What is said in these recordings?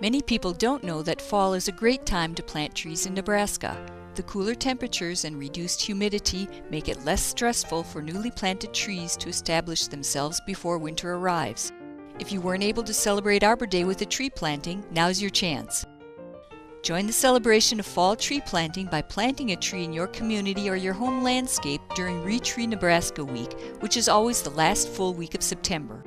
Many people don't know that fall is a great time to plant trees in Nebraska. The cooler temperatures and reduced humidity make it less stressful for newly planted trees to establish themselves before winter arrives. If you weren't able to celebrate Arbor Day with a tree planting, now's your chance. Join the celebration of fall tree planting by planting a tree in your community or your home landscape during ReTree Nebraska week, which is always the last full week of September.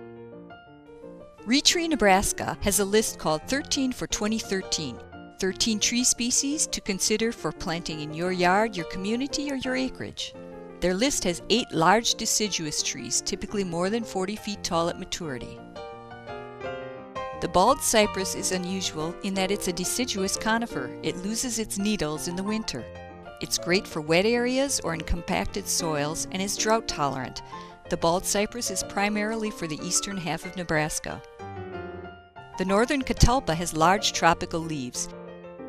ReTree Nebraska has a list called 13 for 2013, 13 tree species to consider for planting in your yard, your community, or your acreage. Their list has 8 large deciduous trees, typically more than 40 feet tall at maturity. The bald cypress is unusual in that it's a deciduous conifer. It loses its needles in the winter. It's great for wet areas or in compacted soils and is drought tolerant. The bald cypress is primarily for the eastern half of Nebraska. The northern Catalpa has large tropical leaves.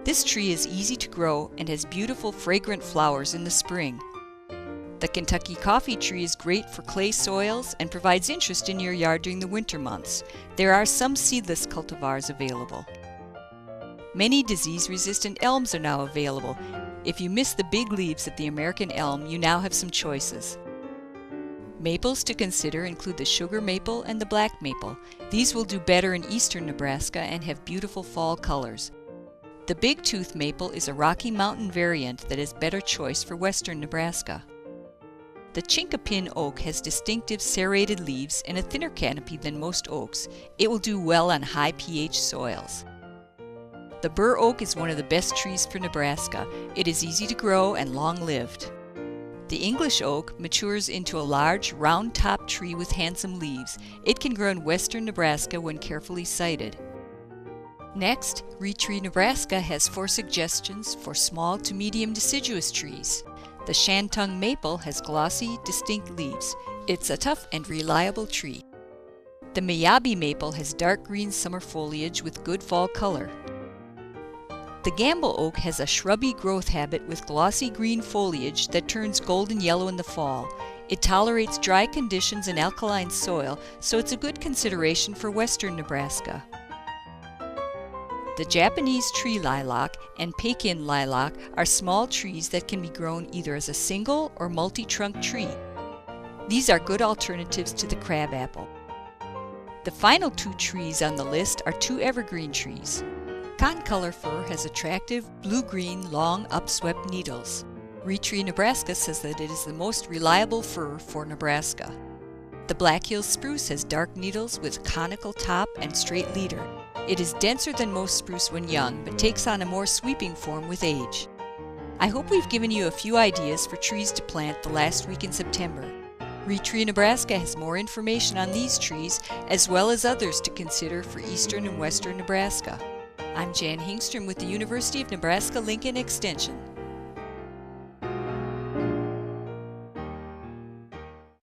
This tree is easy to grow and has beautiful fragrant flowers in the spring. The Kentucky coffee tree is great for clay soils and provides interest in your yard during the winter months. There are some seedless cultivars available. Many disease-resistant elms are now available. If you miss the big leaves of the American elm, you now have some choices. Maples to consider include the sugar maple and the black maple. These will do better in eastern Nebraska and have beautiful fall colors. The big tooth maple is a Rocky Mountain variant that is better choice for western Nebraska. The Chinquapin Oak has distinctive serrated leaves and a thinner canopy than most oaks. It will do well on high pH soils. The bur oak is one of the best trees for Nebraska. It is easy to grow and long-lived. The English oak matures into a large, round-topped tree with handsome leaves. It can grow in western Nebraska when carefully sited. Next, ReTree Nebraska has 4 suggestions for small to medium deciduous trees. The Shantung Maple has glossy, distinct leaves. It's a tough and reliable tree. The Miyabi Maple has dark green summer foliage with good fall color. The Gamble Oak has a shrubby growth habit with glossy green foliage that turns golden yellow in the fall. It tolerates dry conditions and alkaline soil, so it's a good consideration for western Nebraska. The Japanese tree lilac and Pekin lilac are small trees that can be grown either as a single or multi-trunk tree. These are good alternatives to the crabapple. The final 2 trees on the list are 2 evergreen trees. Cotton color fir has attractive blue-green, long, upswept needles. ReTree Nebraska says that it is the most reliable fir for Nebraska. The Black Hills spruce has dark needles with conical top and straight leader. It is denser than most spruce when young, but takes on a more sweeping form with age. I hope we've given you a few ideas for trees to plant the last week in September. ReTree Nebraska has more information on these trees, as well as others to consider for eastern and western Nebraska. I'm Jan Hingstrom with the University of Nebraska-Lincoln Extension.